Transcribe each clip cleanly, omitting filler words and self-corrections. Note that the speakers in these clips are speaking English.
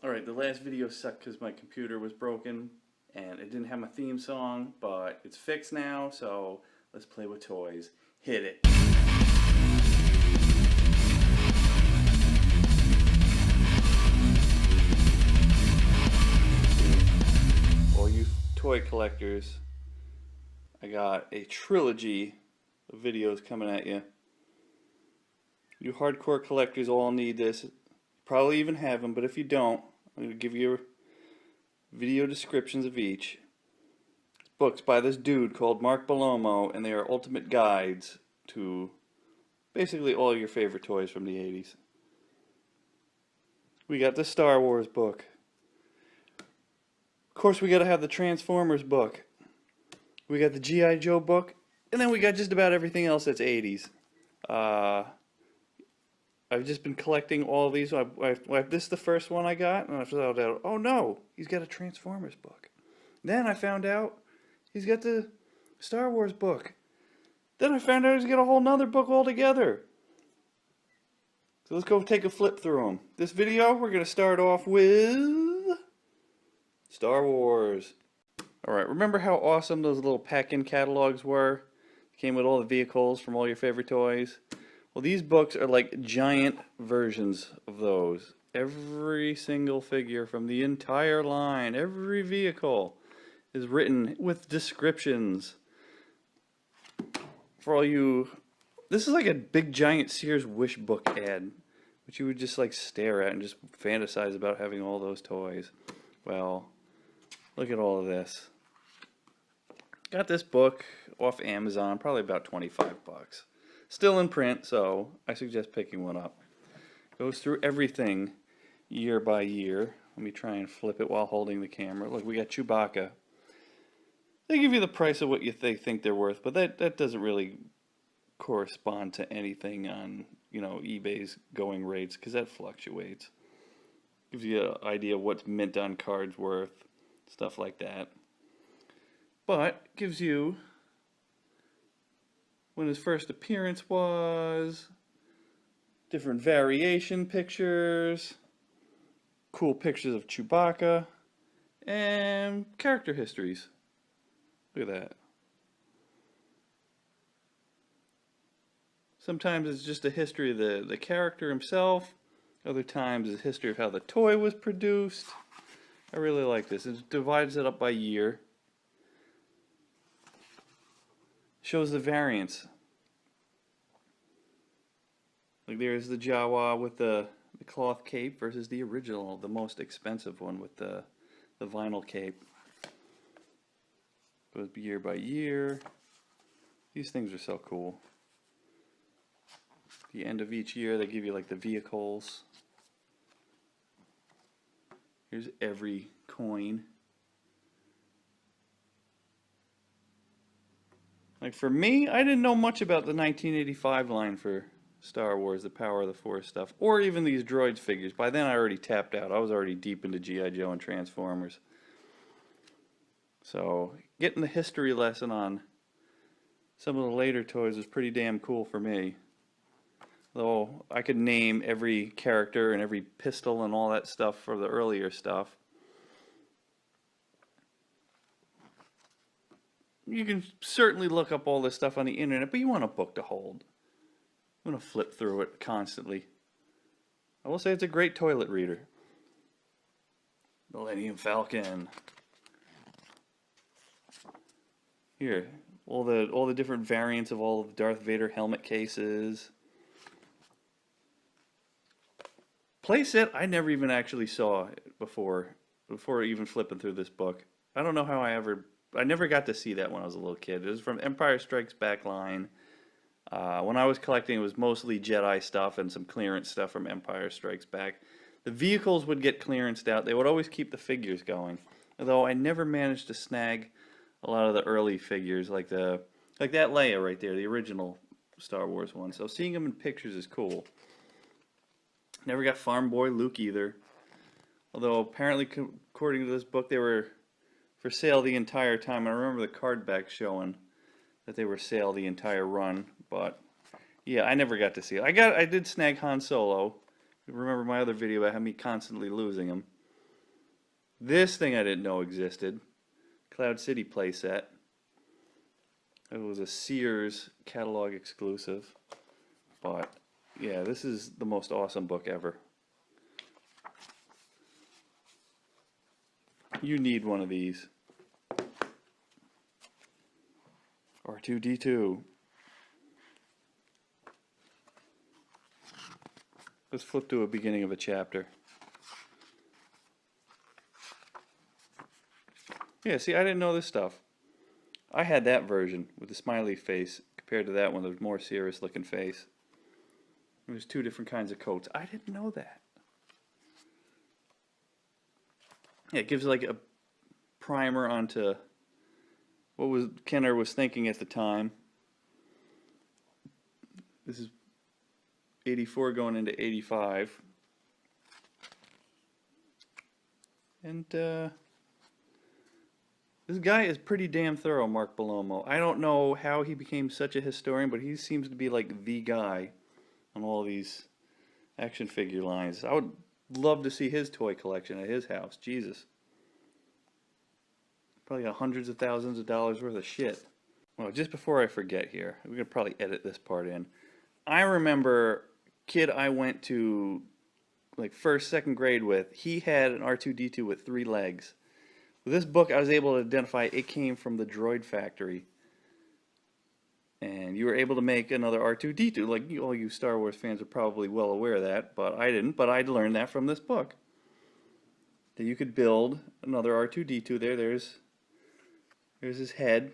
Alright, the last video sucked because my computer was broken and it didn't have my theme song, but it's fixed now, so let's play with toys. Hit it. All you toy collectors, I got a trilogy of videos coming at you. You hardcore collectors all need this. You probably even have them, but if you don't, I'm going to give you video descriptions of each. It's books by this dude called Mark Bellomo, and they are ultimate guides to basically all your favorite toys from the 80s. We got the Star Wars book. Of course, we got to have the Transformers book. We got the G.I. Joe book, and then we got just about everything else that's 80s. I've just been collecting all of these. This is the first one I got, and I found out, oh no, he's got a Transformers book. Then I found out he's got the Star Wars book. Then I found out he's got a whole nother book altogether. So let's go take a flip through them. This video, we're going to start off with Star Wars. Alright, remember how awesome those little pack-in catalogs were? Came with all the vehicles from all your favorite toys. Well, these books are like giant versions of those. Every single figure from the entire line, every vehicle is written with descriptions. For all you, this is like a big giant Sears Wish book ad, which you would just like stare at and just fantasize about having all those toys. Well, look at all of this. Got this book off Amazon, probably about 25 bucks. Still in print, so I suggest picking one up. Goes through everything year by year. Let me try and flip it while holding the camera. Look, we got Chewbacca. They give you the price of what they think they're worth, but that doesn't really correspond to anything on, you know, eBay's going rates, because that fluctuates. Gives you an idea of what's mint on cards worth, stuff like that. But gives you when his first appearance was, different variation pictures, cool pictures of Chewbacca, and character histories. Look at that. Sometimes it's just a history of the character himself. Other times it's a history of how the toy was produced. I really like this. It divides it up by year. Shows the variants. Like there's the Jawa with the cloth cape versus the original, the most expensive one with the vinyl cape. Goes year by year. These things are so cool. At the end of each year they give you like the vehicles. Here's every coin. Like for me, I didn't know much about the 1985 line for Star Wars, the Power of the Force stuff, or even these droids figures. By then I already tapped out. I was already deep into G.I. Joe and Transformers. So getting the history lesson on some of the later toys was pretty damn cool for me. Though I could name every character and every pistol and all that stuff for the earlier stuff. You can certainly look up all this stuff on the internet, but you want a book to hold. I'm going to flip through it constantly. I will say it's a great toilet reader. Millennium Falcon. Here, all the different variants of all of the Darth Vader helmet cases. Playset I never even actually saw before even flipping through this book. I don't know how I never got to see that when I was a little kid. It was from Empire Strikes Back line. When I was collecting, it was mostly Jedi stuff and some clearance stuff from Empire Strikes Back. The vehicles would get clearanced out. They would always keep the figures going. Although I never managed to snag a lot of the early figures, like that Leia right there, the original Star Wars one. So seeing them in pictures is cool. Never got Farm Boy Luke either. Although apparently, according to this book, they were for sale the entire time. I remember the card back showing that they were sale the entire run, but yeah, I never got to see it. I did snag Han Solo. Remember my other video about me constantly losing him. This thing I didn't know existed. Cloud City playset. It was a Sears catalog exclusive. But yeah, this is the most awesome book ever. You need one of these. R2-D2. Let's flip to a beginning of a chapter. Yeah, see, I didn't know this stuff. I had that version with the smiley face compared to that one, the more serious looking face. There's two different kinds of coats. I didn't know that. Yeah, it gives like a primer onto what Kenner was thinking at the time. This is 84 going into 85. And this guy is pretty damn thorough, Mark Bellomo. I don't know how he became such a historian, but he seems to be like the guy on all these action figure lines. I would love to see his toy collection at his house. Jesus. Probably got hundreds of thousands of dollars worth of shit. Well, just before I forget here, we're going to probably edit this part in. I remember kid I went to like first, second grade with, he had an R2-D2 with 3 legs. With this book, I was able to identify it came from the Droid Factory. And you were able to make another R2-D2. Like, all you Star Wars fans are probably well aware of that, but I didn't. But I'd learned that from this book. That you could build another R2-D2 there. There's his head.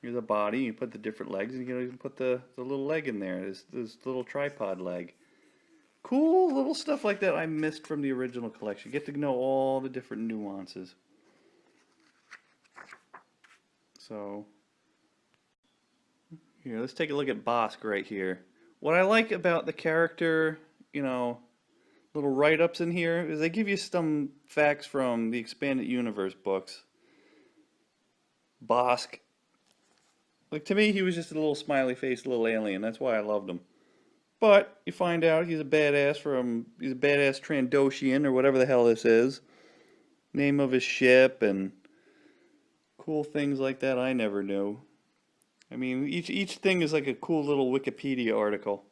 Here's a body. You put the different legs, and you can even put the little leg in there. This little tripod leg. Cool little stuff like that I missed from the original collection. Get to know all the different nuances. So, here, let's take a look at Bossk right here. What I like about the character, you know, little write-ups in here, is they give you some facts from the Expanded Universe books. Bossk, like, to me, he was just a little smiley-faced little alien. That's why I loved him. But you find out he's a badass Trandoshian, or whatever the hell this is. Name of his ship, and cool things like that I never knew. I mean, each thing is like a cool little Wikipedia article.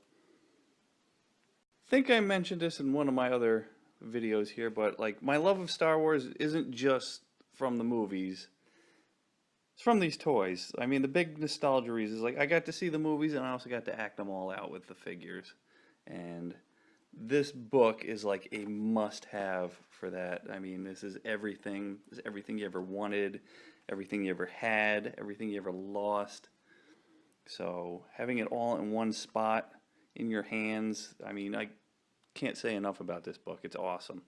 I think I mentioned this in one of my other videos here, but like, my love of Star Wars isn't just from the movies. It's from these toys. I mean, the big nostalgia reason is like, I got to see the movies and I also got to act them all out with the figures. And this book is like a must-have for that. I mean, this is everything. This is everything you ever wanted, everything you ever had, everything you ever lost. So having it all in one spot in your hands, I mean, I can't say enough about this book. It's awesome.